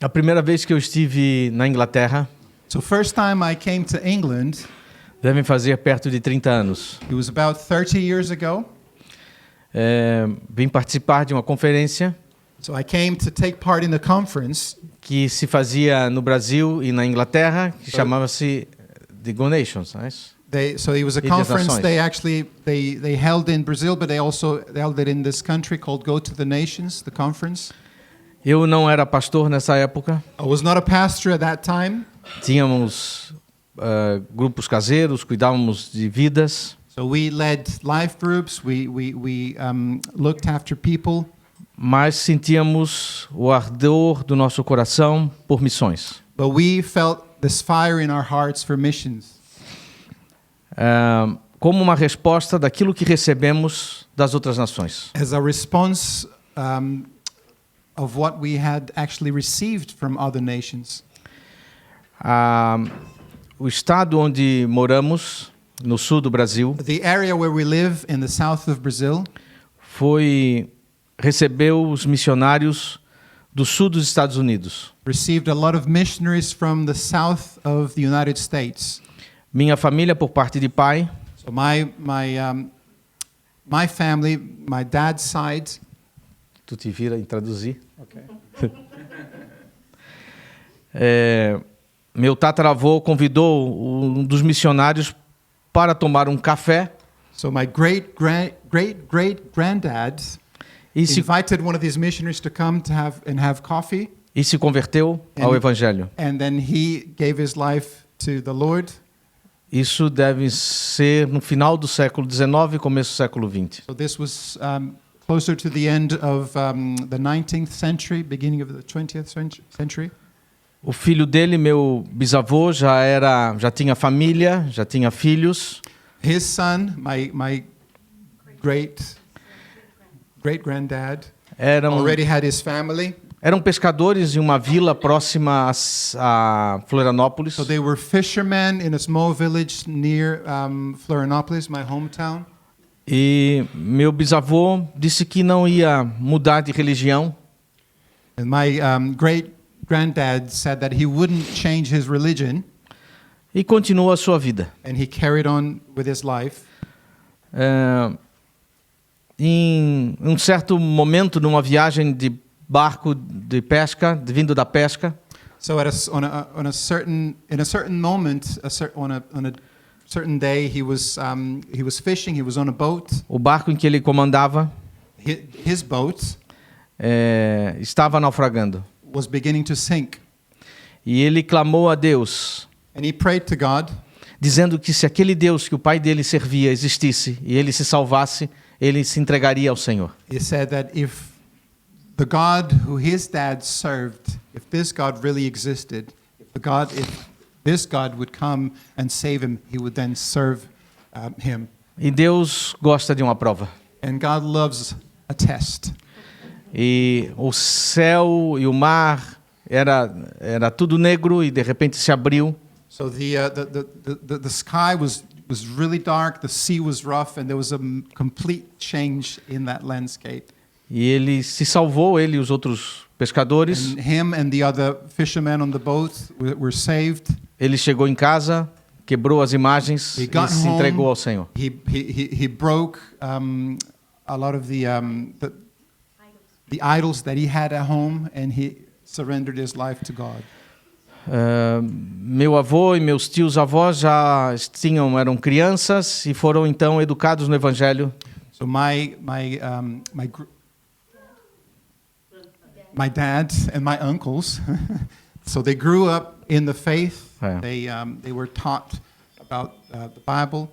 A primeira vez que eu estive na Inglaterra, So first time I came to England, devem fazer perto de 30 anos. it was about 30 years ago. Vim participar de uma conferência So I came to take part in the conference. que se fazia no Brasil e na Inglaterra, que chamava-se The Go Nations, não é isso? So it was a Ilhas conference Nações. they held in Brazil, but they also held it in this country called Go to the Nations, the conference. Eu não era pastor nessa época, I was not a pastor at that time, tínhamos grupos caseiros, cuidávamos de vidas, so we led life groups. We looked after people, mas sentíamos o ardor do nosso coração por missões. but we felt this fire in our hearts for missions. Como uma resposta daquilo que recebemos das outras nações. As a response of what we had actually received from other nations. O estado onde moramos, no sul do Brasil, The area where we live in the south of Brazil recebeu os missionários do sul dos Estados Unidos. received a lot of missionaries from the south of the United States. Minha família, por parte de pai, So my family, my dad's side. tu te vira em traduzir. Okay. Meu tataravô convidou um dos missionários para tomar um café So my great granddad e se, invited one of these missionaries to come to have coffee, e se converteu ao Evangelho. and then he gave his life to the Lord. Isso deve ser no final do século XIX, começo do século XX. So this was closer to the end of the 19th century, beginning of the 20th century. O filho dele, meu bisavô, já tinha família, já tinha filhos. His son, my great granddad, already had his family. Eram pescadores em uma vila próxima a Florianópolis. So they were fishermen in a small village near Florianópolis, my hometown. E meu bisavô disse que não ia mudar de religião. And my great granddad said that he wouldn't change his religion, E continuou a sua vida. and he carried on with his life. Em um certo momento, numa viagem de barco de pesca, vindo da pesca, So in a certain moment, on a certain day, he was fishing. He was on a boat. o barco em que ele comandava His boat estava naufragando. was beginning to sink, E ele clamou a Deus, and he prayed to God, dizendo que se aquele Deus que o pai dele servia existisse e ele se salvasse, ele se entregaria ao Senhor. He said that if the God who his dad served, if this God really existed, if this God would come and save him, he would then serve him. E Deus gosta de uma prova. And God loves a test. E o céu e o mar era tudo negro e de repente se abriu. So the sky was really dark, the sea was rough, and there was a complete change in that landscape. E ele se salvou, ele e os outros pescadores. And him and the other fishermen on the boat were saved. Ele chegou em casa, quebrou as imagens He e got se home. entregou ao Senhor. He broke a lot of the idols that he had at home, and he surrendered his life to God. Meu avô e meus tios-avós eram crianças e foram então educados no Evangelho. So my dad and my uncles, so they grew up in the faith. Yeah. They were taught about the Bible.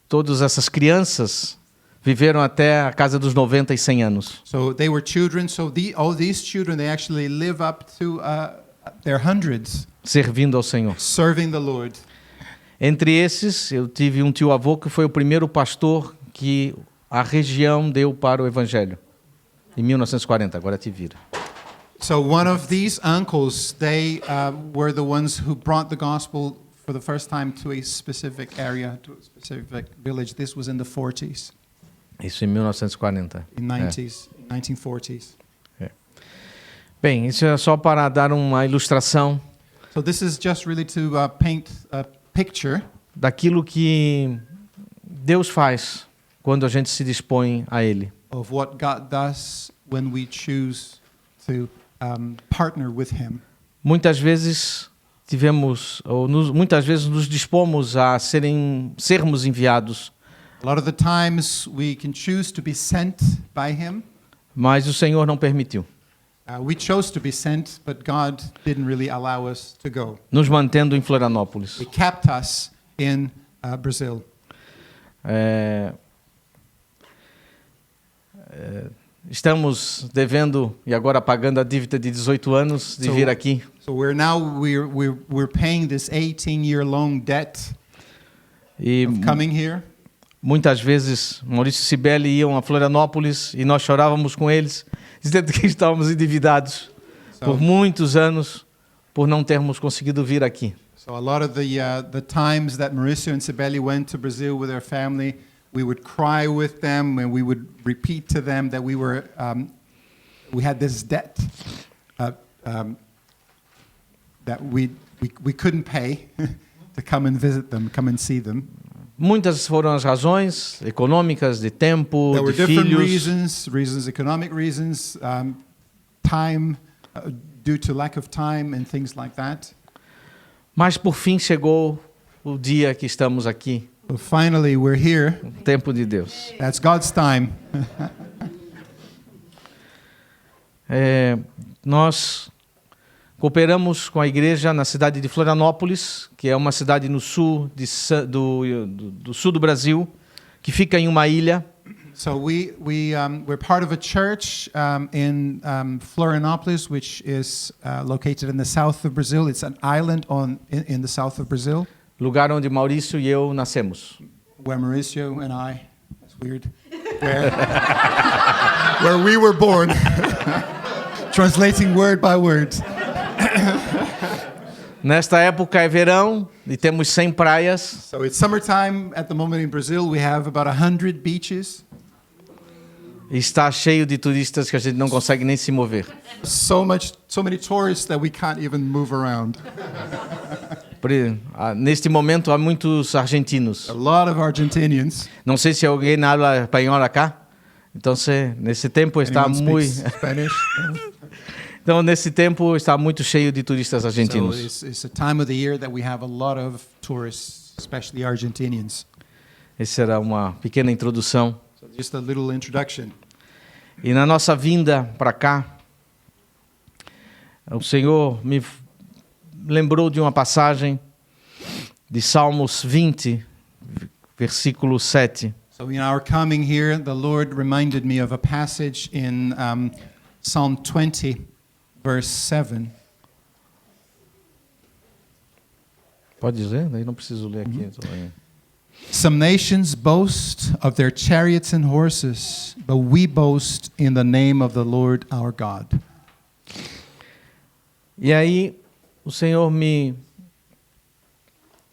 Todas essas crianças viveram até a casa dos 90 e 100 anos. So they were children. So all these children, they actually live up to their hundreds, Servindo ao Senhor. serving the Lord. Entre esses, eu tive um tio-avô que foi o primeiro pastor que a região deu para o Evangelho. Em 1940, agora te vira. So one of these uncles, they were the ones who brought the gospel for the first time to a specific area, to a specific village. This was in the 40s. Isso em 1940. in 1940s. Bem, isso é só para dar uma ilustração So this is just really to paint a picture daquilo que Deus faz quando a gente se dispõe a Ele. of what God does when we choose to partner with Him. Muitas vezes muitas vezes nos dispomos a sermos enviados, A lot of the times we can choose to be sent by Him. mas o Senhor não permitiu, We chose to be sent, but God didn't really allow us to go. nos mantendo em Florianópolis. He kept us in Brazil. Estamos devendo e agora pagando a dívida de 18 anos de vir aqui. So we're paying this 18-year long debt E of coming here. muitas vezes Maurício e Cibele iam a Florianópolis e nós chorávamos com eles, dizendo que estávamos endividados por muitos anos por não termos conseguido vir aqui. So a lot of the times that Mauricio and Sibeli went to Brazil with their family, we would cry with them and we would repeat to them that we had this debt that we couldn't pay to come and visit them, come and see them. Muitas foram as razões econômicas, de tempo, There were de different filhos. reasons, economic reasons, time, due to lack of time and things like that. Mas por fim chegou o dia que estamos aqui, But finally, we're here. o tempo de Deus. That's God's time. Nós cooperamos com a igreja na cidade de Florianópolis, que é uma cidade no sul do sul do Brasil, que fica em uma ilha. So we're part of a church in Florianópolis, which is located in the south of Brazil. It's an island in the south of Brazil. Lugar onde Maurício e eu nascemos. Where Mauricio and I, that's weird, where we were born. Translating word by word. Nesta época é verão e temos 100 praias. So it's summertime at the moment in Brazil. We have about 100 beaches. E está cheio de turistas que a gente não consegue nem se mover. So many tourists that we can't even move around. Neste momento há muitos argentinos. A lot of Argentinians. Não sei se alguém habla espanhol cá. Então, nesse tempo está Anyone muito. speaks Spanish? Então, nesse tempo está muito cheio de turistas So argentinos. it's a time of the year that we have a lot of tourists, especially Argentinians. Essa era uma pequena introdução. So just a little introduction. E na nossa vinda para cá, o Senhor me lembrou de uma passagem de Salmos 20, versículo 7. So in our coming here, the Lord reminded me of a passage in Psalm 20, verse 7. Pode dizer? Daí não preciso ler aqui. Some nations boast of their chariots and horses, but we boast in the name of the Lord our God. E aí o Senhor me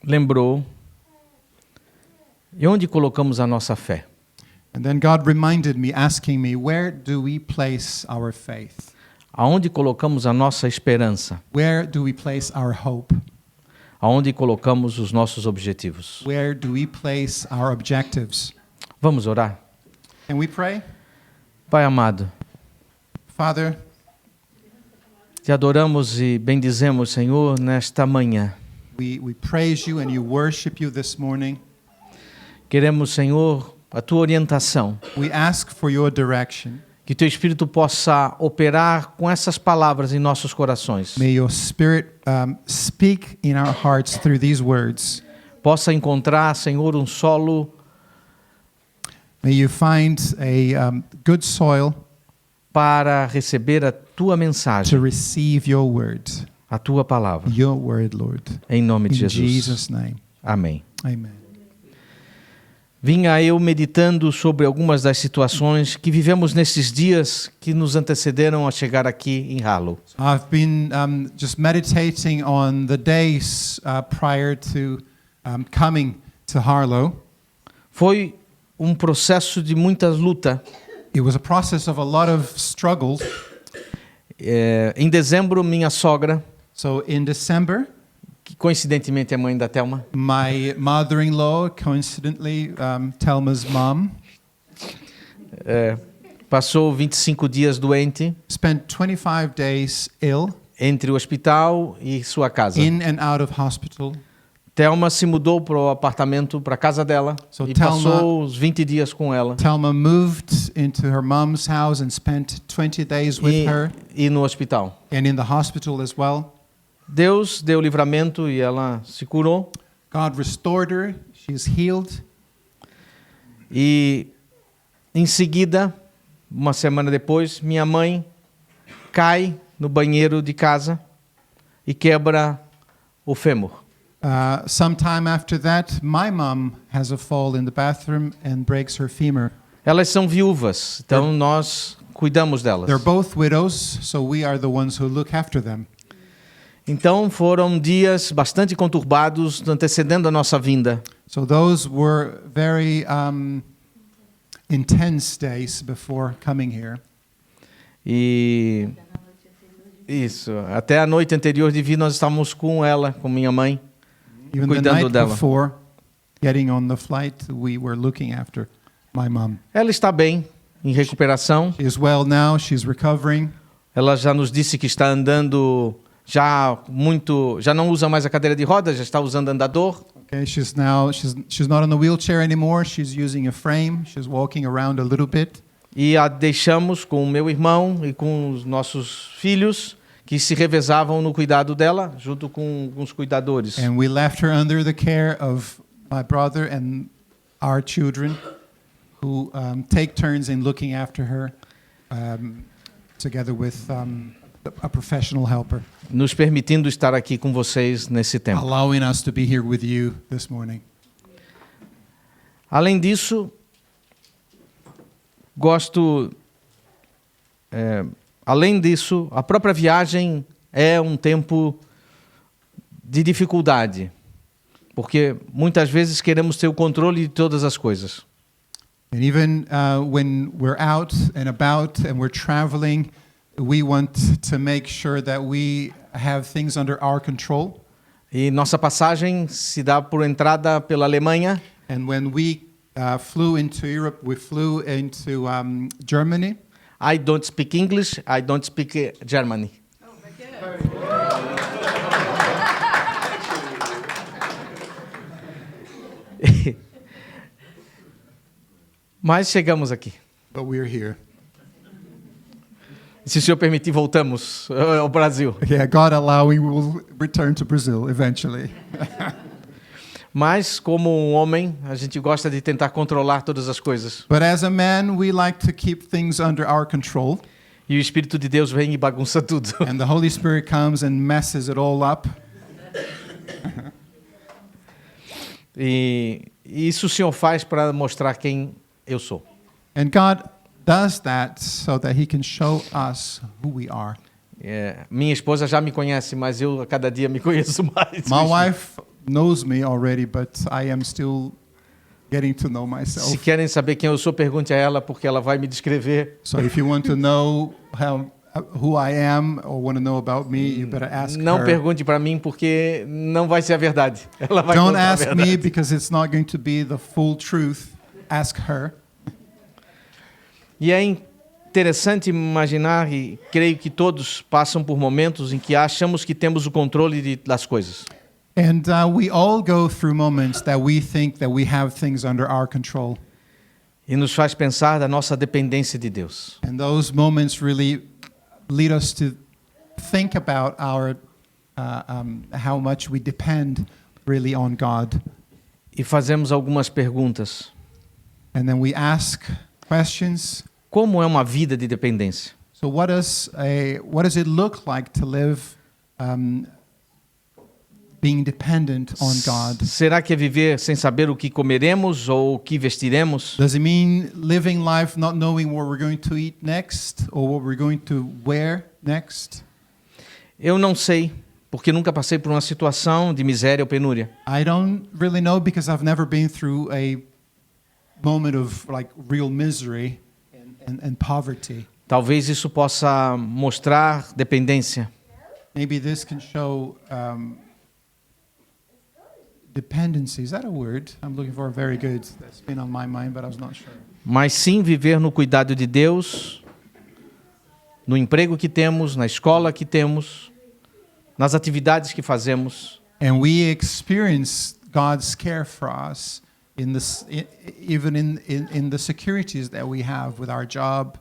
lembrou e onde colocamos a nossa fé. And then God reminded me, asking me, where do we place our faith? Aonde colocamos a nossa esperança? Where do we place our hope? Aonde colocamos os nossos objetivos? Where do we place our objectives? Vamos orar? Can we pray? Pai amado, Father, te adoramos e bendizemos, Senhor, nesta manhã. we praise you and you worship you this morning. Queremos, Senhor, a tua orientação. We ask for your direction. Que teu Espírito possa operar com essas palavras em nossos corações. May your Spirit speak in our hearts through these words. Possa encontrar, Senhor, um solo May you find a good soil para receber a tua to mensagem, receive your word. a tua palavra. Your word, Lord. Em nome de In Jesus. Jesus' name. Amém. Amen. Vinha eu meditando sobre algumas das situações que vivemos nesses dias que nos antecederam a chegar aqui em Harlow. I've been just meditating on the days prior to coming to Harlow. Foi um processo de muita luta. It was a process of a lot of struggles. Em dezembro, minha sogra, So in December, que coincidentemente é mãe da Thelma, my mother-in-law, coincidentally, Thelma's mom, passou 25 dias doente spent 25 days ill, entre o hospital e sua casa. in and out of hospital. Thelma se mudou para o apartamento, para a casa dela, So e Thelma- passou os 20 dias com ela. Thelma moved into her mom's house and spent 20 days with her, E no hospital. and in the hospital as well. Deus deu livramento e ela se curou. God restored her. She's healed. E em seguida, uma semana depois, minha mãe cai no banheiro de casa e quebra o fêmur. Sometime after that, my mom has a fall in the bathroom and breaks her femur. Elas são viúvas, então nós cuidamos delas. They're both widows, so we are the ones who look after them. Então foram dias bastante conturbados antecedendo a nossa vinda. So those were very intense days before coming here. E isso, até a noite anterior de vir nós estávamos com ela, com minha mãe, Even the cuidando night dela. before getting on the flight, we were looking after my mom. Ela está bem, em recuperação. She is well now. She's recovering. Ela já nos disse que está andando já não usa mais a cadeira de rodas, já está usando andador. Okay, she's not in a wheelchair anymore. She's using a frame. She's walking around a little bit. E a deixamos com o meu irmão e com os nossos filhos, que se revezavam no cuidado dela, junto com os cuidadores. And we left her under the care of my brother and our children, who take turns in looking after her, together with a professional helper, Nos permitindo estar aqui com vocês nesse tempo. allowing us to be here with you this morning. Além disso, a própria viagem é um tempo de dificuldade, porque muitas vezes queremos ter o controle de todas as coisas. And even when we're out and about and we're traveling, we want to make sure that we have things under our control. E nossa passagem se dá por entrada pela Alemanha. And when we flew into Europe, we flew into Germany. I don't speak English, I don't speak Germany. Mas chegamos aqui. But we're here. Se o senhor permitir, voltamos ao Brasil. Yeah, God allowing, we will return to Brazil eventually. Mas, como um homem, a gente gosta de tentar controlar todas as coisas. But as a man, we like to keep things under our control. E o Espírito de Deus vem e bagunça tudo. And the Holy Spirit comes and messes it all up. E isso o senhor faz para mostrar quem eu sou. And God does that so that He can show us who we are. Minha esposa já me conhece, mas eu a cada dia me conheço mais. My wife knows me already, but I am still getting to know myself. Se querem saber quem eu sou, pergunte a ela, porque ela vai me descrever. So if you want to know who I am or want to know about me, you better ask Não her. pergunte para mim, porque não vai ser a verdade. Ela vai Don't contar a ask verdade. me because it's not going to be the full truth. Ask her. E é interessante imaginar, e creio que todos passam por momentos em que achamos que temos o controle das coisas. And we all go through moments that we think that we have things under our control. E nos faz pensar da nossa dependência de Deus. And those moments really lead us to think about our how much we depend really on God. E fazemos algumas perguntas. And then we ask questions. Como é uma vida de dependência? So what does it look like to live being dependent on God? Será que é viver sem saber o que comeremos ou o que vestiremos? Does it mean living life not knowing what we're going to eat next or what we're going to wear next? Eu não sei, porque nunca passei por uma situação de miséria ou penúria. I don't really know because I've never been through a moment of like real misery and poverty. Talvez isso possa mostrar dependência. Maybe this can show dependency. Is that a word? I'm looking for. Very good. That's been on my mind, but I was not sure. Mas sim viver no cuidado de Deus, no emprego que temos, na escola que temos, nas atividades que fazemos. And we experience God's care for us in this, even in the securities that we have with our job,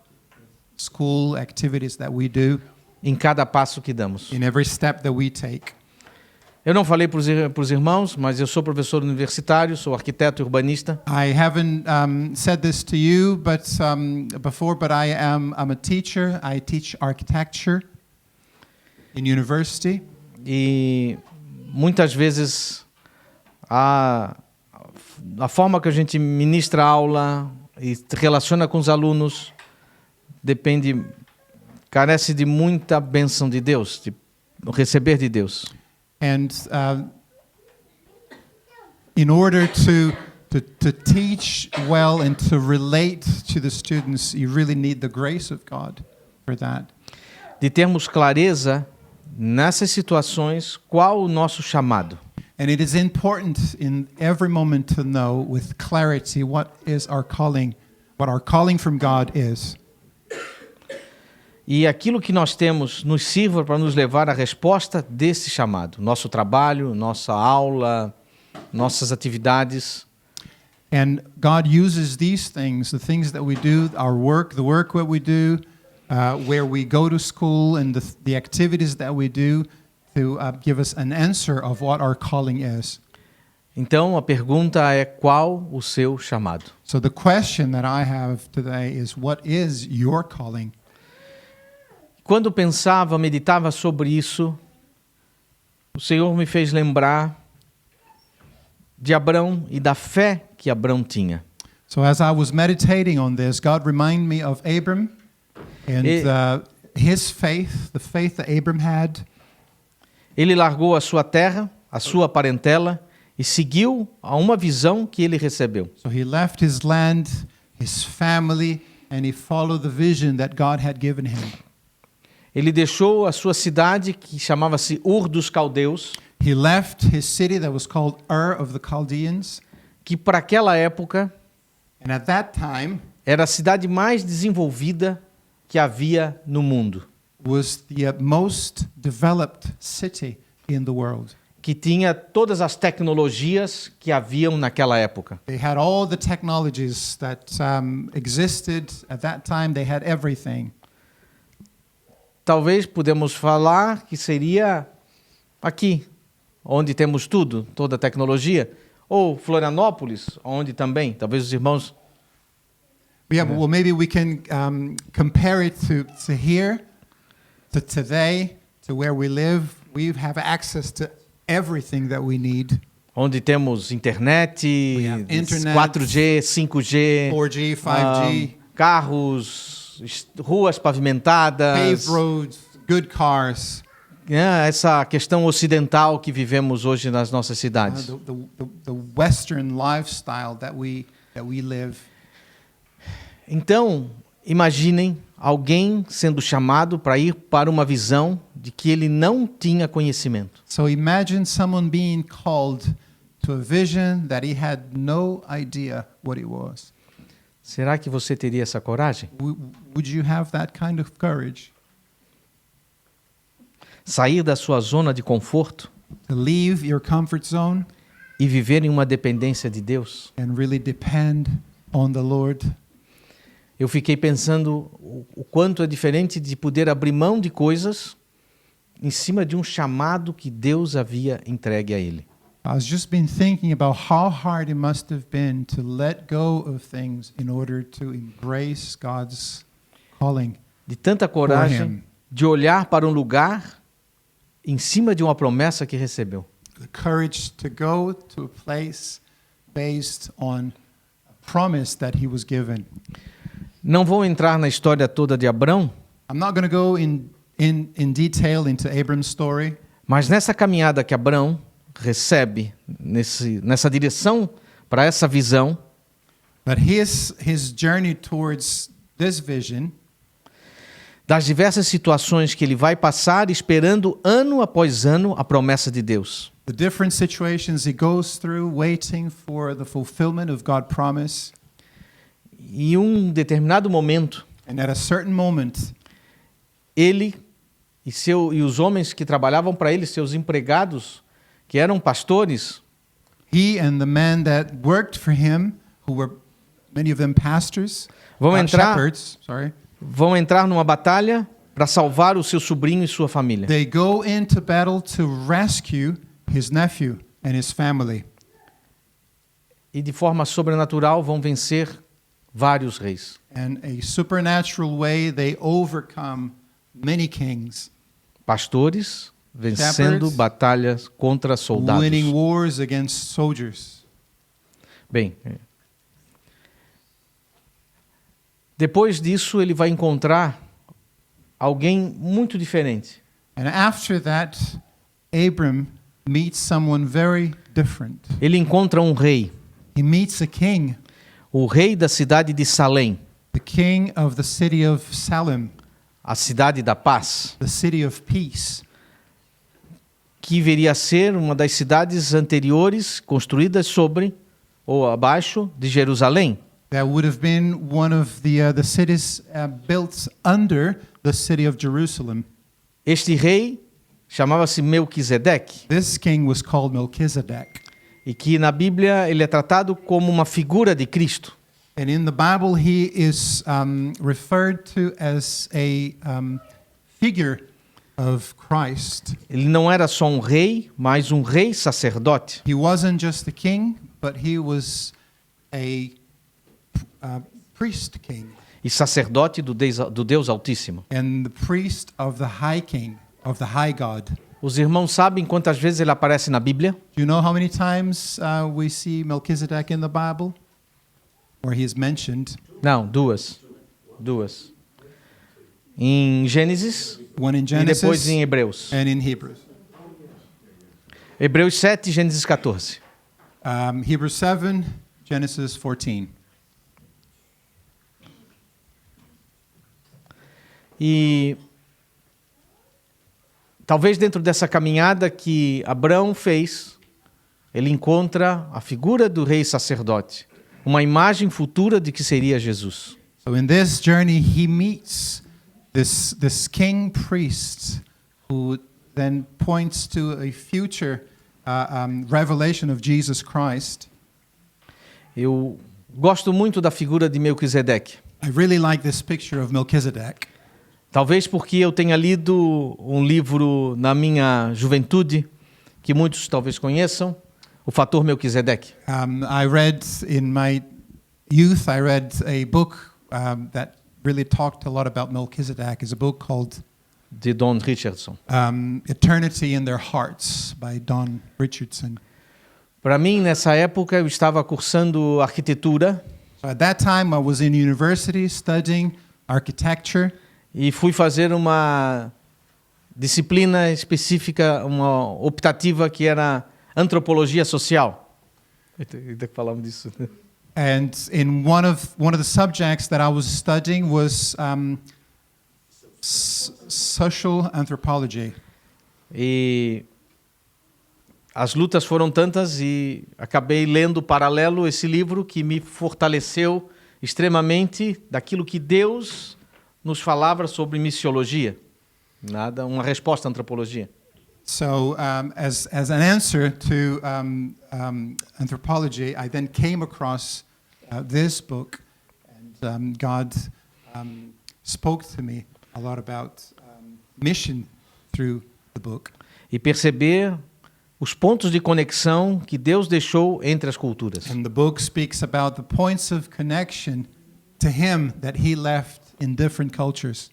school activities that we do, Em cada passo que damos. in every step that we take. Eu não falei para os irmãos, mas eu sou professor universitário, sou arquiteto e urbanista. I haven't said this to you, but I'm a teacher. I teach architecture in university. E muitas vezes a forma que a gente ministra a aula e se relaciona com os alunos carece de muita bênção de Deus, de receber de Deus. And in order to teach well and to relate to the students, you really need the grace of God for that. De termos clareza nessas situações qual o nosso chamado. And it is important in every moment to know with clarity what our calling from God is. E aquilo que nós temos nos sirva para nos levar à resposta desse chamado. Nosso trabalho, nossa aula, nossas atividades. And God uses these things, the things that we do, our work, the work that we do, where we go to school, and the activities that we do to give us an answer of what our calling is. Então, a pergunta é qual o seu chamado? So the question that I have today is, what is your calling? Quando pensava, meditava sobre isso, o Senhor me fez lembrar de Abrão e da fé que Abrão tinha. So as I was meditating on this, God reminded me of Abram and his faith, the faith that Abram had. Ele largou a sua terra, a sua parentela e seguiu a uma visão que ele recebeu. So he left his land, his family, and he followed the vision that God had given him. Ele deixou a sua cidade, que chamava-se Ur dos Caldeus, He left his city that was called Ur of the Chaldeans, que para aquela época and at that time era a cidade mais desenvolvida que havia no mundo, was the most developed city in the world. que tinha todas as tecnologias que haviam naquela época. They had all the technologies that existed at that time. They had everything. Talvez podemos falar que seria aqui, onde temos tudo, toda a tecnologia, ou Florianópolis, onde também, talvez os irmãos... Yeah, well, maybe we can compare it to here, to today, to where we live. We have access to everything that we need. Onde temos internet, internet 4G, 5G, 4G, 5G, carros, ruas pavimentadas, paved roads, good cars. Essa questão ocidental que vivemos hoje nas nossas cidades. The Western lifestyle that we live. Então, imaginem alguém sendo chamado para ir para uma visão de que ele não tinha conhecimento. So imagine someone being called to a vision that he had no idea what it was. Será que você teria essa coragem? Would you have that kind of courage? Sair da sua zona de conforto To leave your comfort zone e viver em uma dependência de Deus? and really depend on the Lord? Eu fiquei pensando o quanto é diferente de poder abrir mão de coisas em cima de um chamado que Deus havia entregue a ele. I was just been thinking about how hard it must have been to let go of things in order to embrace God's calling. De tanta coragem de olhar para um lugar em cima de uma promessa que recebeu. The courage to go to a place based on a promise that he was given. Não vou entrar na história toda de Abrão, I'm not going to go in detail into Abram's story, mas nessa caminhada que Abrão recebe nessa direção para essa visão, But his journey towards this vision, das diversas situações que ele vai passar esperando ano após ano a promessa de Deus. the different situations he goes through, waiting for the fulfillment of God's promise, E um determinado momento, and at a certain moment, ele e os homens que trabalhavam para ele, seus empregados, que eram pastores, he and the men that worked for him, who were many of them pastors, shepherds, vão entrar numa batalha para salvar o seu sobrinho e sua família. they go into battle to rescue his nephew and his family. E de forma sobrenatural vão vencer vários reis. And a supernatural way, they overcome many kings, Pastores vencendo Shepherds, batalhas contra soldados. winning wars against soldiers. Bem, depois disso ele vai encontrar alguém muito diferente. And after that, Abram meets someone very different. Ele encontra um rei, He meets a king, o rei da cidade de Salém, the king of the city of Salem, a cidade da paz, the city of peace, que viria a ser uma das cidades anteriores construídas sobre ou abaixo de Jerusalém. that would have been one of the cities built under the city of Jerusalem. Este rei chamava-se Melquisedeque, This king was called Melchizedek. e que na Bíblia ele é tratado como uma figura de Cristo. And in the Bible, he is referred to as a figure of Christ. Ele não era só um rei, mas um rei sacerdote. He wasn't just a king, but he was a priest king E sacerdote do Deus Altíssimo. and the priest of the high king, of the high God. Os irmãos sabem quantas vezes ele aparece na Bíblia? Do you know how many times we see Melchizedek in the Bible? Or he is mentioned? Não, duas. Em Gênesis One in e depois Genesis em Hebreus. and in Hebrews. Hebreus 7 e Gênesis 14. Hebrews 7, Genesis 14. E talvez dentro dessa caminhada que Abraão fez, ele encontra a figura do rei sacerdote, uma imagem futura de que seria Jesus. So in this journey, he meets this king priest who then points to a future revelation of Jesus Christ. Eu gosto muito da figura de Melquisedeque. I really like this picture of Melchizedek. Talvez porque eu tenha lido um livro na minha juventude, que muitos talvez conheçam, O Fator Melquisedeque. I read in my youth, I read a book that really talked a lot about Melchizedek. It's a book called De Don Richardson. Eternity in Their Hearts by Don Richardson. Para mim, nessa época, eu estava cursando arquitetura So at that time, I was in university studying architecture. e fui fazer uma disciplina específica, uma optativa que era antropologia social. Ainda falamos disso. And in one of the subjects that I was studying was social anthropology. E as lutas foram tantas e acabei lendo paralelo esse livro que me fortaleceu extremamente daquilo que Deus nos falava sobre missiologia. Uma resposta à antropologia. So as an answer to anthropology, I then came across this book, and God spoke to me a lot about mission through the book. E perceber os pontos de conexão que Deus deixou entre as culturas. And the book speaks about the points of connection to him that he left in different cultures.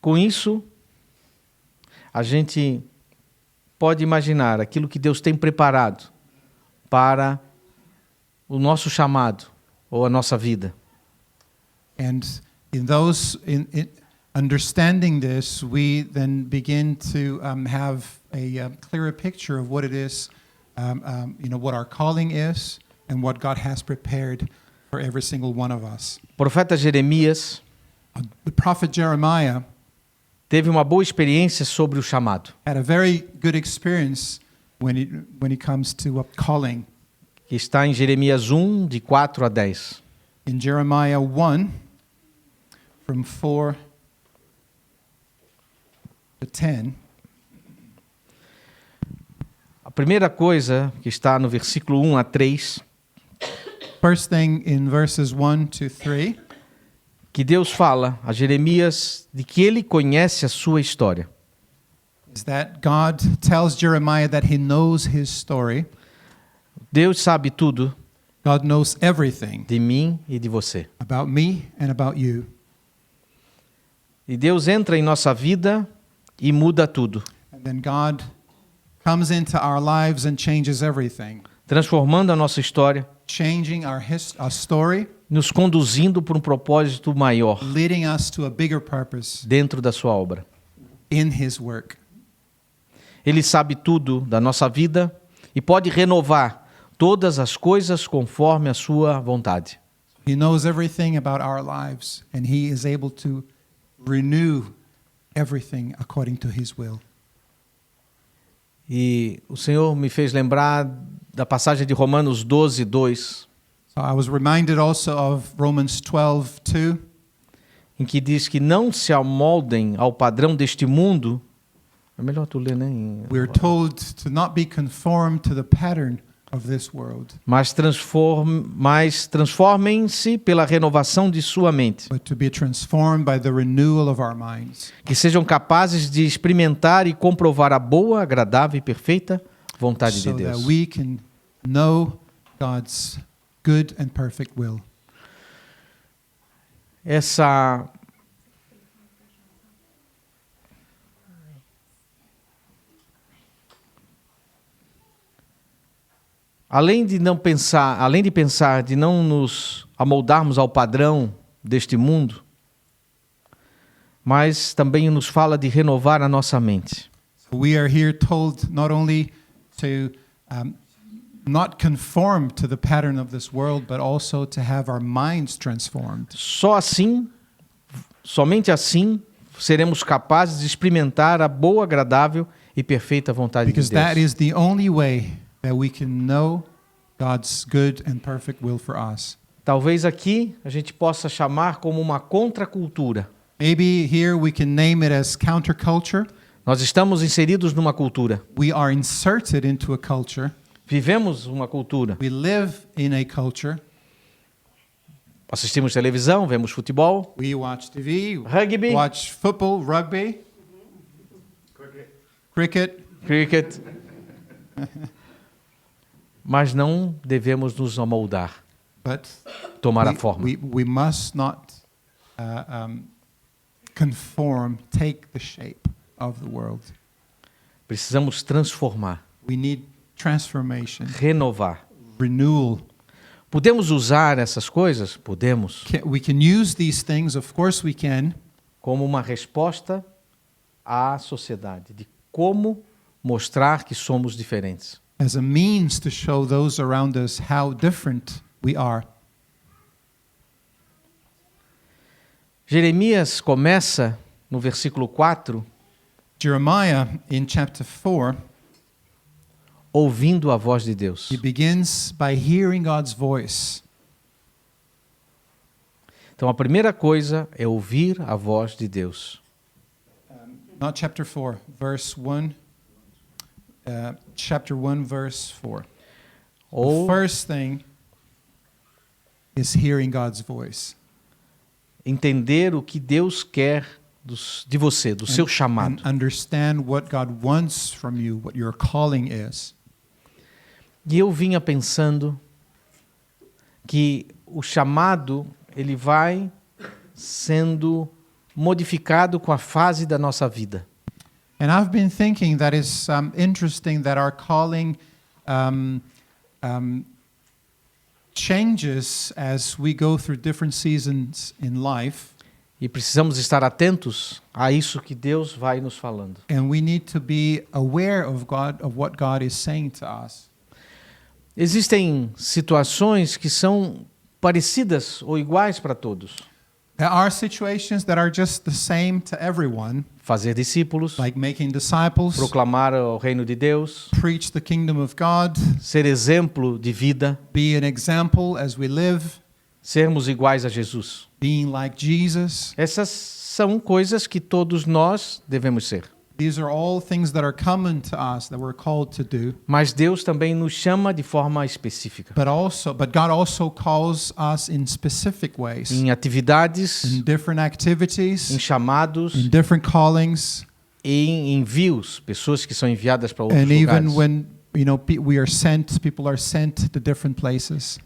Com isso, a gente pode imaginar aquilo que Deus tem preparado para o nosso chamado ou a nossa vida. And in understanding this, we then begin to have a clearer picture of what it is what our calling is and what God has prepared for every single one of us. O profeta Jeremias The prophet Jeremiah teve uma boa experiência sobre o chamado, had a very good experience when it comes to a calling. que está em Jeremias 1, de 4 a 10. In Jeremiah 1, from 4 to 10, A primeira coisa que está no versículo 1 a 3, first thing in verses 1 to 3, que Deus fala a Jeremias de que ele conhece a sua história. is that God tells Jeremiah that he knows his story. Deus sabe tudo God knows everything de mim e de você. about me and about you. E Deus entra em nossa vida e muda tudo, And then God comes into our lives and changes everything, transformando a nossa história, changing our story, nos conduzindo para um propósito maior leading us to a bigger purpose dentro da sua obra. in his work. Ele sabe tudo da nossa vida e pode renovar todas as coisas conforme a sua vontade. He knows everything about our lives, and he is able to renew everything according to his will. E o Senhor me fez lembrar da passagem de Romanos 12, 2, So I was reminded also of Romans 12:2, em que diz que não se amoldem ao padrão deste mundo. É melhor tu ler, né? we're told to not be conformed to the pattern of this world, Mas transformem-se pela renovação de sua mente, but to be transformed by the renewal of our minds, que sejam capazes de experimentar e comprovar a boa, agradável e perfeita vontade de so that Deus. we can know God's good and perfect will. Essa além de pensar de não nos amoldarmos ao padrão deste mundo, mas também nos fala de renovar a nossa mente. So we are here told not only to not conform to the pattern of this world, but also to have our minds transformed. Somente assim, seremos capazes de experimentar a boa, agradável e perfeita vontade de Because that Deus. is the only way that we can know God's good and perfect will for us. Talvez aqui a gente possa chamar como uma contracultura. Maybe here we can name it as counterculture. Nós estamos inseridos numa cultura. We are inserted into a culture. Vivemos uma cultura. We live in a culture. Assistimos televisão, vemos futebol, We watch TV, rugby, watch football, rugby, cricket. cricket. Mas não devemos nos amoldar, But tomar a forma. we must not conform, take the shape of the world. Precisamos transformar, We need transformation, renovar. renewal. Podemos usar essas coisas? Podemos. We can use these things, of course we can, Como uma resposta à sociedade, de como mostrar que somos diferentes. as a means to show those around us how different we are. Jeremias começa no versículo 4, Jeremiah, in chapter 4, ouvindo a voz de Deus. he begins by hearing God's voice. Então a primeira coisa é ouvir a voz de Deus. Not chapter 4, verse 1. Chapter 1, verse 4. Ou The first thing is hearing God's voice. entender o que Deus quer de você, do seu chamado. And understand what God wants from you, what your calling is. E eu vinha pensando que o chamado ele vai sendo modificado com a fase da nossa vida. And I've been thinking that it's interesting that our calling changes as we go through different seasons in life. E precisamos estar atentos a isso que Deus vai nos falando. And we need to be aware of God, of what God is saying to us. Existem situações que são parecidas ou iguais para todos. There are situations that are just the same to everyone, Fazer discípulos, like making disciples, proclamar o reino de Deus, preach the kingdom of God, ser exemplo de vida, be an example as we live, sermos iguais a Jesus. being like Jesus. Essas são coisas que todos nós devemos ser. These are all things that are common to us that we're called to do. Mas Deus também nos chama de forma específica. But God also calls us in specific ways, Em atividades, in different activities, em chamados in different callings, e em envios, pessoas que são enviadas para outros and even lugares. when people are sent to different places.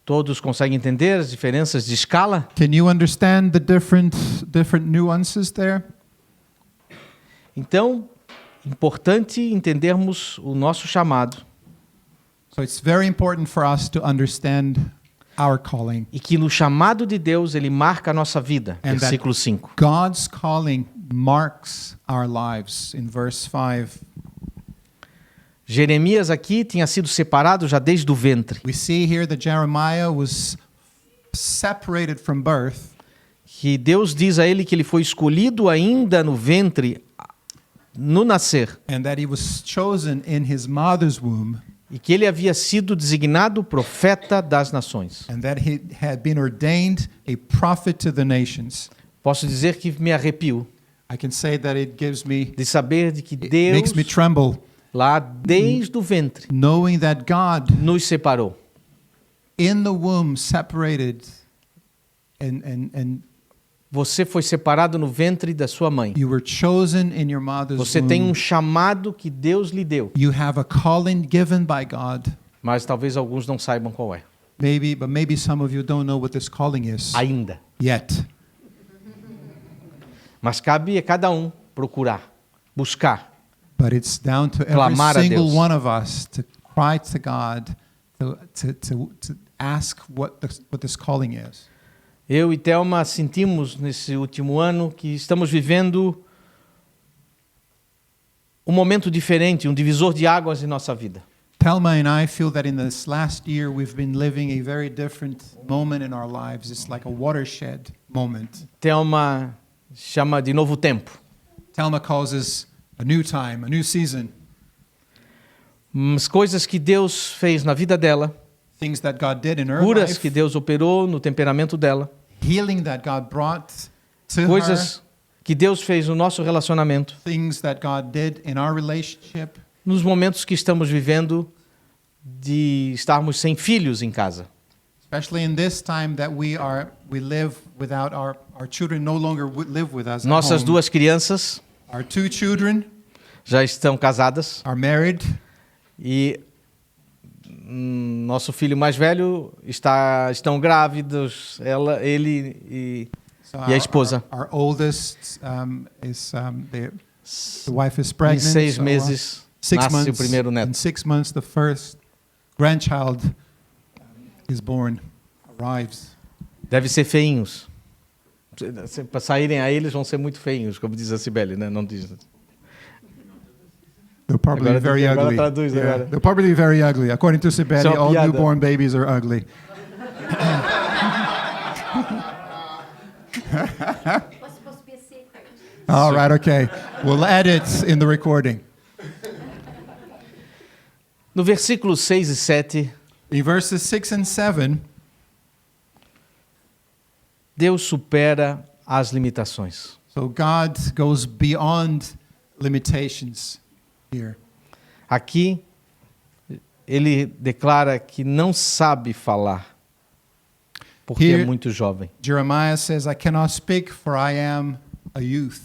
Todos conseguem entender as diferenças de escala? Can you understand the different nuances there? Então, importante entendermos o nosso chamado So it's very important for us to understand our calling. e que no chamado de Deus ele marca a nossa vida. And that- Versículo 5. God's calling marks our lives in verse 5. Jeremias aqui tinha sido separado já desde o ventre. We see here that Jeremiah was separated from birth, Que Deus diz a ele que ele foi escolhido ainda no ventre, no nascer, and that he was chosen in his mother's womb, e que ele havia sido designado profeta das nações. and that he had been ordained a prophet to the nations. Posso dizer que me arrepio I can say that it gives me, de saber de que it Deus, makes me tremble, lá desde o ventre, knowing that God nos separou. in the womb separated, and Você foi separado no ventre da sua mãe. you were chosen in your mother's Você tem womb. chamado que Deus lhe deu, You have a calling given by God. mas talvez alguns não saibam qual é. Maybe some of you don't know what this calling is Ainda. yet. Mas cabe a cada um procurar, buscar. But it's down to every Clamar a single Deus. one of us to cry to God, to ask what this calling is. Eu e Thelma sentimos nesse último ano que estamos vivendo um momento diferente, um divisor de águas em nossa vida. Thelma and I feel that in this last year we've been living a very different moment in our lives. It's like a watershed moment. Thelma chama de novo tempo. Thelma calls us a new time, a new season. As coisas que Deus fez na vida dela, Things that God did in her curas life, que Deus operou no temperamento dela, healing that God brought to her, coisas que Deus fez no nosso relacionamento, things that God did in our relationship, nos momentos que estamos vivendo de estarmos sem filhos em casa. especially in this time that we live without our children no longer live with us at Nossas home. duas crianças Our two children já estão casadas are married, e nosso filho mais velho estão grávidos, ele so e a esposa. Our oldest is the wife is Em pregnant. 6 so, meses 6 nasce o months. primeiro In neto. 6 months, the first grandchild is born, arrives. Deve ser feinhos. Para saírem aí, eles vão ser muito feinhos, como diz a Cibele, né? Não diz. They'll probably Agora be very agora ugly. traduz agora. They'll probably be very ugly. According to Sibeli, Isso é uma all piada. newborn babies are ugly. Was supposed to be a secret. All right, okay. We'll add it in the recording. No versículo 6 e 7, In verses 6 and 7, Deus supera as limitações. so God goes beyond limitations here. Aqui, ele declara que não sabe falar, porque é Here- muito jovem. Jeremiah says, I cannot speak, for I am a youth.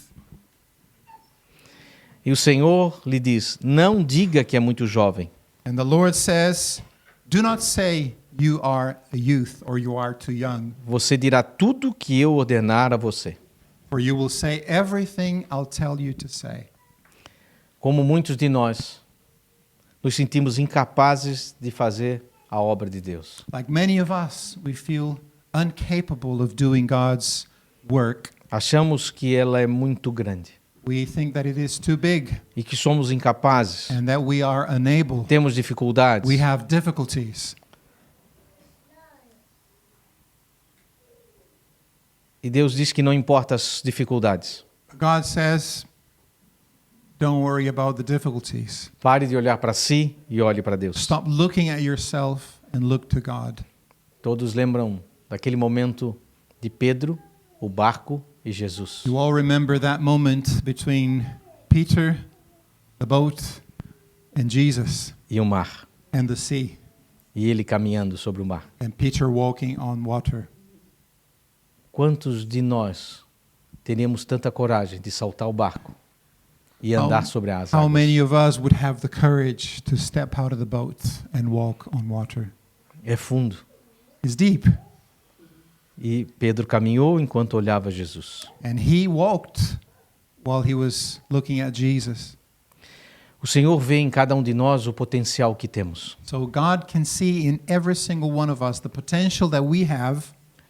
E o Senhor lhe diz: não diga que é muito jovem, And the Lord says, do not say you are a youth or you are too young, você dirá tudo o que eu ordenar a você. for you will say everything I'll tell you to say. Como muitos de nós nos sentimos incapazes de fazer a obra de Deus. Like many of us, we feel incapable of doing God's work. Achamos que ela é muito grande. We think that it is too big e que somos incapazes, and that we are unable. temos dificuldades. We have difficulties. E Deus diz que não importa as dificuldades. God says, don't worry about the difficulties. Pare de olhar para si e olhe para Deus. Stop looking at yourself and look to God. Todos lembram daquele momento de Pedro, o barco e Jesus. You all remember that moment between Peter, the boat, and Jesus E o mar. and the sea, E ele caminhando sobre o mar. and Peter walking on water. Quantos de nós teríamos tanta coragem de saltar o barco e andar sobre as How águas? many of us would have the courage to step out of the boat and walk on water? É fundo. It's deep. E Pedro caminhou enquanto olhava Jesus. And he walked while he was looking at Jesus. O Senhor vê em cada um de nós o potencial que temos So God can see in every single one of us the potential that we have,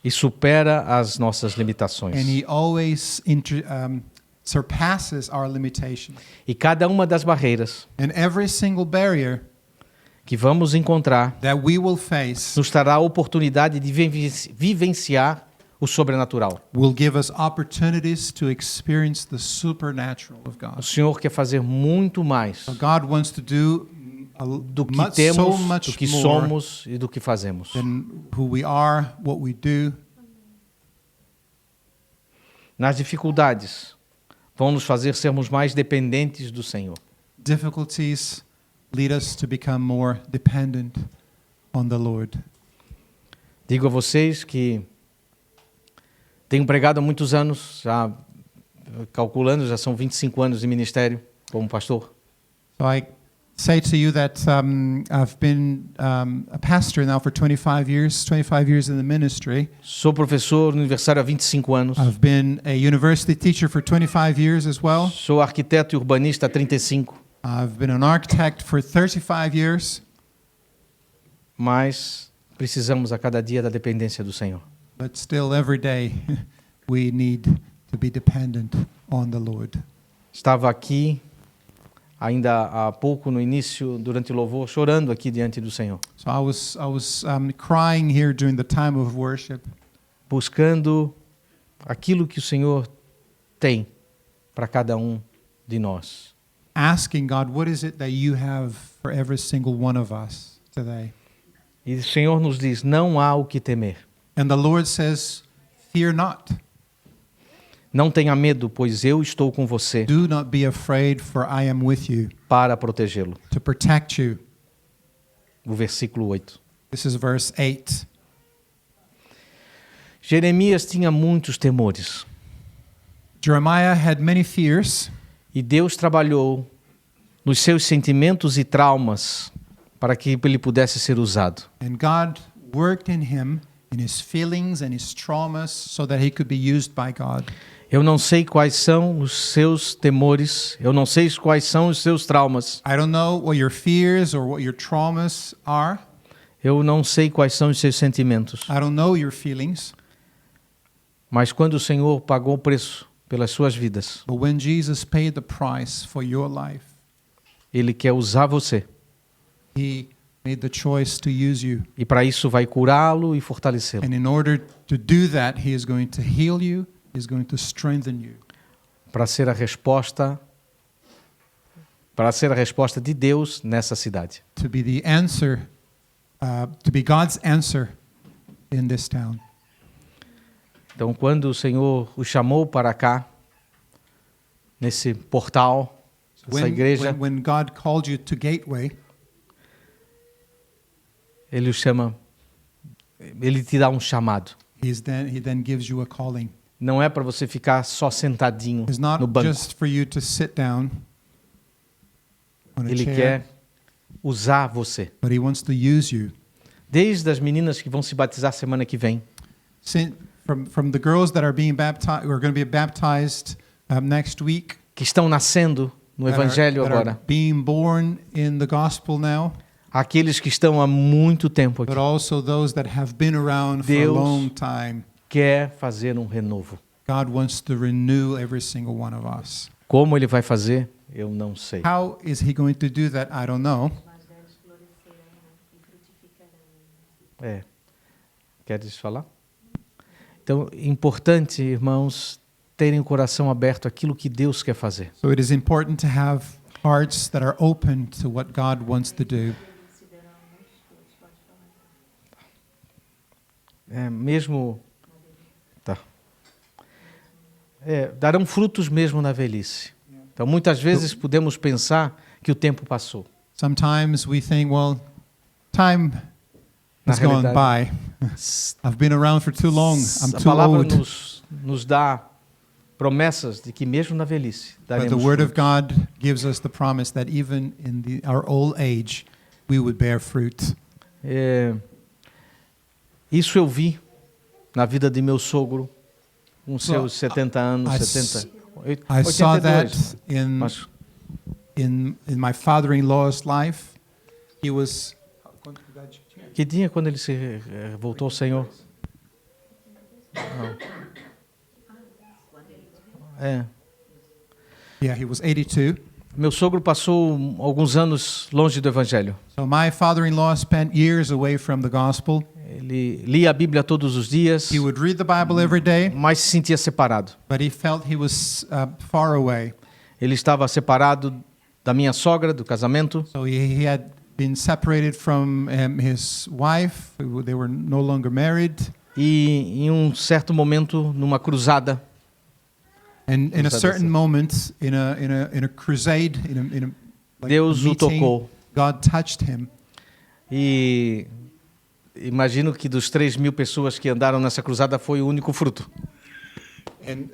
e supera as nossas limitações. and he always surpasses our limitations. E cada uma das barreiras And every single barrier que vamos encontrar that we will face nos dará a oportunidade de vivenciar o sobrenatural. will give us opportunities to experience the supernatural of O God. Senhor quer fazer muito mais So God wants to do do que so temos, much do que more somos e do que fazemos. than who we are, what we do. Nas dificuldades, vão nos fazer sermos mais dependentes do Senhor. Difficulties lead us to become more dependent on the Lord. Digo a vocês que tenho pregado há muitos anos, já calculando, já são 25 anos de ministério como pastor. So I say to you that I've been a pastor now for 25 years in the ministry. Sou professor universitário há 25 anos. I've been a university teacher for 25 years as well. Sou arquiteto e urbanista há 35. I've been an architect for 35 years. Mas precisamos a cada dia da dependência do Senhor. But still, every day, we need to be dependent on the Lord. Estava aqui, ainda há pouco no início, durante o louvor, chorando aqui diante do Senhor. So I was crying here during the time of worship, Buscando aquilo que o Senhor tem para cada um de nós. asking God, what is it that you have for every single one of us today? E o Senhor nos diz, não há o que temer. And the Lord says, fear not. Não tenha medo, pois eu estou com você Do not be afraid, for I am with you para protegê-lo. to protect you. O versículo 8. This is verse 8. Jeremias tinha muitos temores. Jeremiah had many fears, E Deus trabalhou nos seus sentimentos e traumas para que ele pudesse ser usado. and God worked in him, in his feelings and his traumas, so that he could be used by God. Eu não sei quais são os seus temores, eu não sei quais são os seus traumas, I don't know what your fears or what your traumas are. eu não sei quais são os seus sentimentos, I don't know your feelings. mas quando o Senhor pagou o preço pelas suas vidas, But when Jesus paid the price for your life, Ele quer usar você he made the choice to use you. e para isso vai curá-lo e fortalecê-lo. And in order to do that, he is going to heal you, he is going to strengthen you. Para ser a resposta de Deus nessa cidade. To be the answer, to be God's answer in this town. Então, quando o Senhor o chamou para cá, nesse portal, nessa igreja, When God called you to Gateway, Ele o chama, Ele te dá um chamado. he then gives you a calling. Não é para você ficar só sentadinho It's not no banco. just for you to sit down on a Ele chair, quer usar você. but he wants to use you. Desde as meninas que vão se batizar semana que vem, From the girls that are being baptized, who are going to be baptized next week, que estão nascendo no Evangelho that are agora, being born in the gospel now, aqueles que estão há muito tempo but aqui, also those that have been around for a Deus long time. quer fazer um renovo. God wants to renew every single one of us. Como ele vai fazer, eu não sei. How is he going to do that? I don't know. Queres falar? Então, importante, irmãos, terem o coração aberto àquilo que Deus quer fazer. So it is important to have hearts that are open to what God wants to do. Mesmo... Tá. Darão frutos mesmo na velhice. Então, muitas vezes podemos pensar que o tempo passou. Sometimes we think, well, time Na has gone by. realidade, I've been around for too long. I'm a too palavra old. nos dá promessas de que mesmo na velhice But the daremos Word of frutos. God gives us the promise that even in our old age, we would bear fruit. Isso eu vi na vida de meu sogro, com Well, seus 70 anos, I 70... I saw 82, that mas in my father-in-law's life. He was que dia quando ele se voltou ao Senhor? Não. yeah, he was 82. Meu sogro passou alguns anos longe do Evangelho. So my father-in-law spent years away from the gospel. Ele lia a Bíblia todos os dias, He would read the Bible every day, mas se sentia separado. but he felt he was far away. Ele estava separado da minha sogra, do casamento, So he had been separated from his wife. They were no longer married. e em um certo momento, numa cruzada, And in a Cruzada, certain sim. moment, in a crusade, in a like Deus o meeting, tocou. God touched him. E imagino que dos 3.000 pessoas que andaram nessa cruzada foi o único fruto. And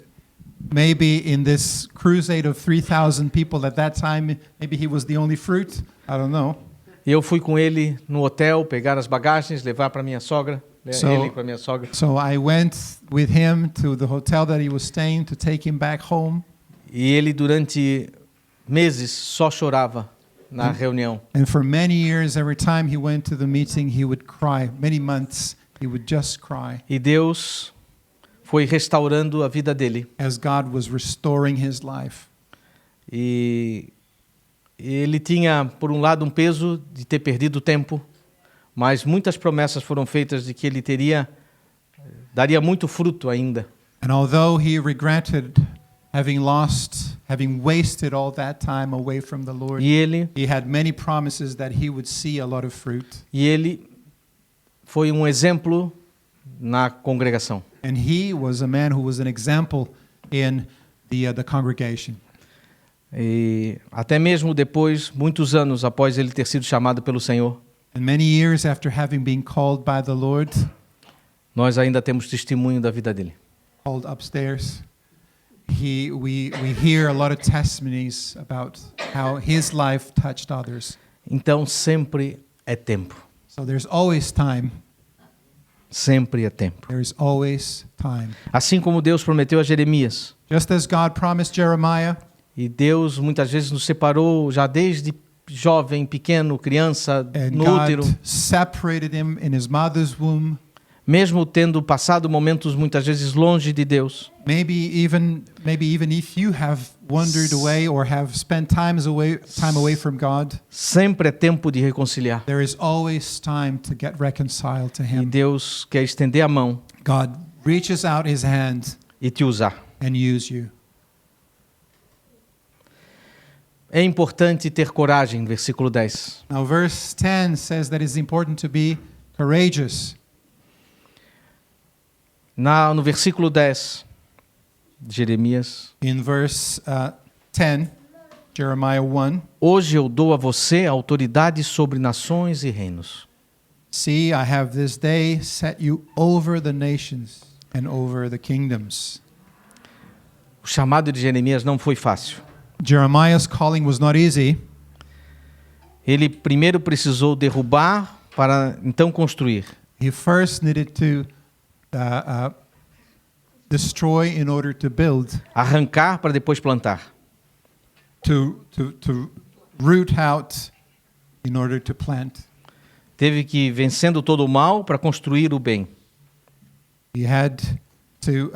maybe in this crusade of 3,000 people at that time, maybe he was the only fruit. I don't know. E eu fui com ele no hotel, pegar as bagagens, levar para minha sogra, So- ele para minha sogra. So I went with him to the hotel that he was staying to take him back home. E ele durante meses só chorava na reunião. And for many years, every time he went to the meeting, he would cry. Many months, he would just cry E Deus foi restaurando a vida dele. as God was restoring his life. E ele tinha, por um lado, um peso de ter perdido tempo, mas muitas promessas foram feitas de que ele daria muito fruto ainda. And although he regretted having wasted all that time away from the Lord, E ele he had many promises that he would see a lot of fruit. foi um exemplo na congregação. And he was a man who was an example in the congregation. E até mesmo depois, muitos anos após ele ter sido chamado pelo Senhor, And many years after having been called by the Lord, nós ainda temos testemunho da vida dele. called upstairs, we hear a lot of testimonies about how his life touched others. Então sempre é tempo. So there's always time. Sempre é tempo. There's always time. Assim como Deus prometeu a Jeremias. Just as God promised Jeremiah, E Deus muitas vezes nos separou já desde jovem, pequeno, criança, and no God útero. separated him in his mother's womb, Mesmo tendo passado momentos muitas vezes longe de Deus. maybe even if you have wandered away or have spent time away from God, Sempre é tempo de reconciliar. there is always time to get reconciled to E him. Deus quer estender a mão God reaches out his hand e te usar. and use you. É importante ter coragem, versículo 10. Now verse 10 says that it's important to be courageous. No versículo 10 de Jeremias. In verse 10, Jeremiah 1, Hoje eu dou a você autoridade sobre nações e reinos. see, I have this day set you over the nations and over the kingdoms. O chamado de Jeremias não foi fácil. Jeremiah's calling was not easy. Ele primeiro precisou derrubar para então construir. He first needed to destroy in order to build, Arrancar para depois plantar. to root out in order to plant. Teve que ir vencendo todo o mal para construir o bem. He had to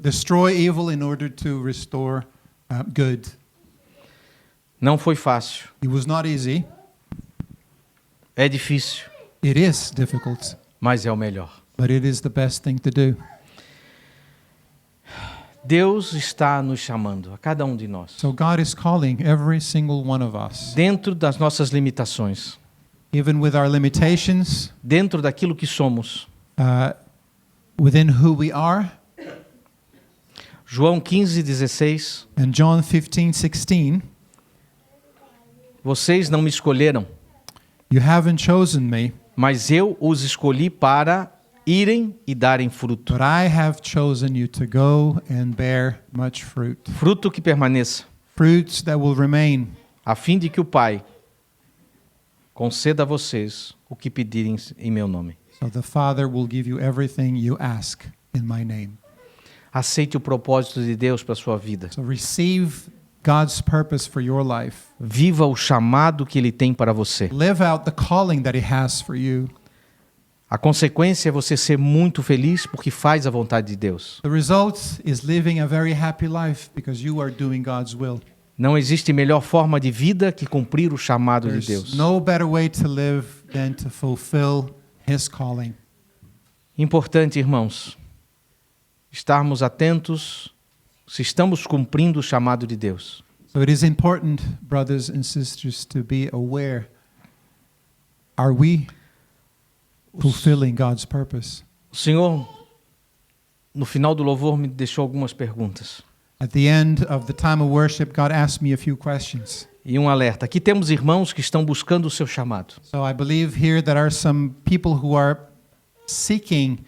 destroy evil in order to restore good. Não foi fácil. It was not easy. É difícil, It is difficult, mas é o melhor. but it is the best thing to do. Deus está nos chamando, a cada um de nós, So God is calling every single one of us, dentro das nossas limitações, even with our limitations, dentro daquilo que somos. within who we are. João 15:16. And John 15:16, Vocês não me escolheram, you haven't chosen me, mas eu os escolhi para irem e darem fruto. but I have chosen you to go and bear much fruit. Fruto que permaneça, Fruits that will remain, a fim de que o Pai conceda a vocês o que pedirem em meu nome. so the Father will give you everything you ask in my name. Aceite o propósito de Deus para a sua vida. So receive God's purpose for your life. Viva o chamado que Ele tem para você. Live out the calling that He has for you. A consequência é você ser muito feliz porque faz a vontade de Deus. The result is living a very happy life because you are doing God's will. Não existe melhor forma de vida que cumprir o chamado de There's Deus. no better way to live than to fulfill His calling. Importante, irmãos, estarmos atentos se estamos cumprindo o chamado de Deus. So it is important, brothers and sisters, to be aware. Are we fulfilling God's purpose? O Senhor, no final do louvor, me deixou algumas perguntas. At the end of the time of worship, God asked me a few questions. E um alerta. Aqui temos irmãos que estão buscando o seu chamado. So I believe here that are some people who are seeking,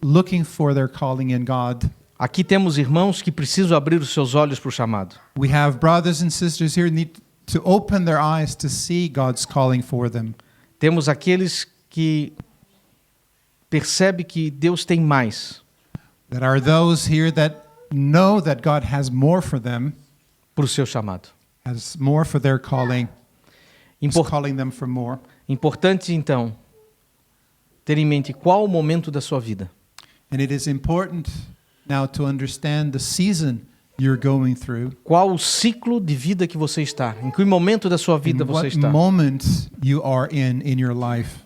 looking for their calling in God. Aqui temos irmãos que precisam abrir os seus olhos para o chamado. We have brothers and sisters here who need to open their eyes to see God's calling for them. Temos aqueles que percebem que Deus tem mais That are those here that know that God has more for them, para o seu chamado. has more for their calling, is Impor- calling them for more. Importante, então, ter em mente qual o momento da sua vida. And it is important now to understand the season you're going through. Qual o ciclo de vida que você está. Em que momento da sua vida In você what está. moment you are in your life.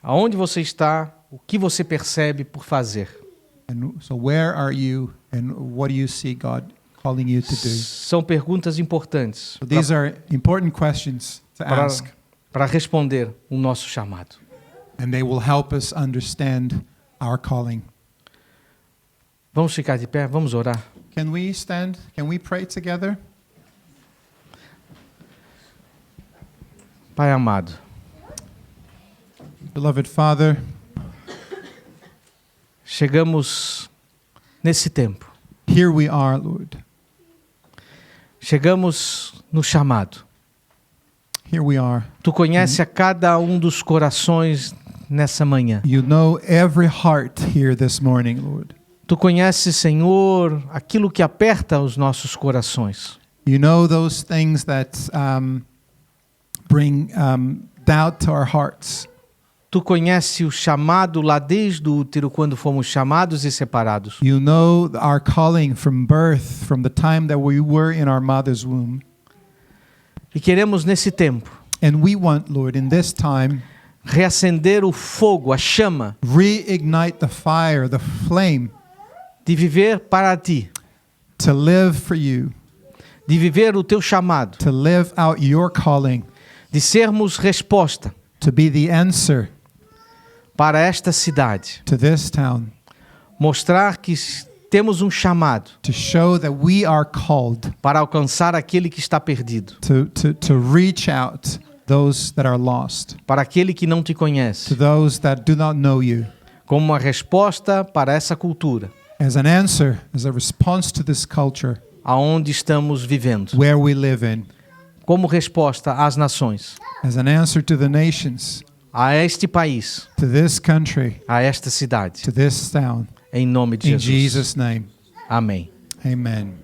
Aonde você está, o que você percebe por fazer. And so where are you and what do you see God calling you to do? São perguntas importantes So these are important questions to ask, para responder o nosso chamado. and they will help us understand our calling. Vamos ficar de pé, vamos orar. Can we stand? Can we pray together? Pai amado, Beloved Father, chegamos nesse tempo. here we are, Lord. Chegamos no chamado. Here we are. Tu conhece a cada um dos corações nessa manhã. You know every heart here this morning, Lord. Tu conheces, Senhor, aquilo que aperta os nossos corações. You know those things that bring doubt to our hearts. Tu conheces o chamado lá desde o útero, quando fomos chamados e separados. You know our calling from birth, from the time that we were in our mother's womb. E queremos, nesse tempo, And we want, Lord, in this time, reacender o fogo, a chama, reignite the fire, the flame, de viver para Ti, to live for you, de viver o Teu chamado, to live out your calling, de sermos resposta to be the answer para esta cidade. to this town, Mostrar que temos um chamado to show that we are called para alcançar aquele que está perdido, to reach out those that are lost, para aquele que não Te to conhece, those that do not know you, como uma resposta para essa cultura as an answer, as a response to this culture aonde estamos vivendo, where we live in, como resposta às nações, as an answer to the nations, a este país, to this country, a esta cidade, to this town. em nome de In Jesus. Jesus' name, Amém. amen.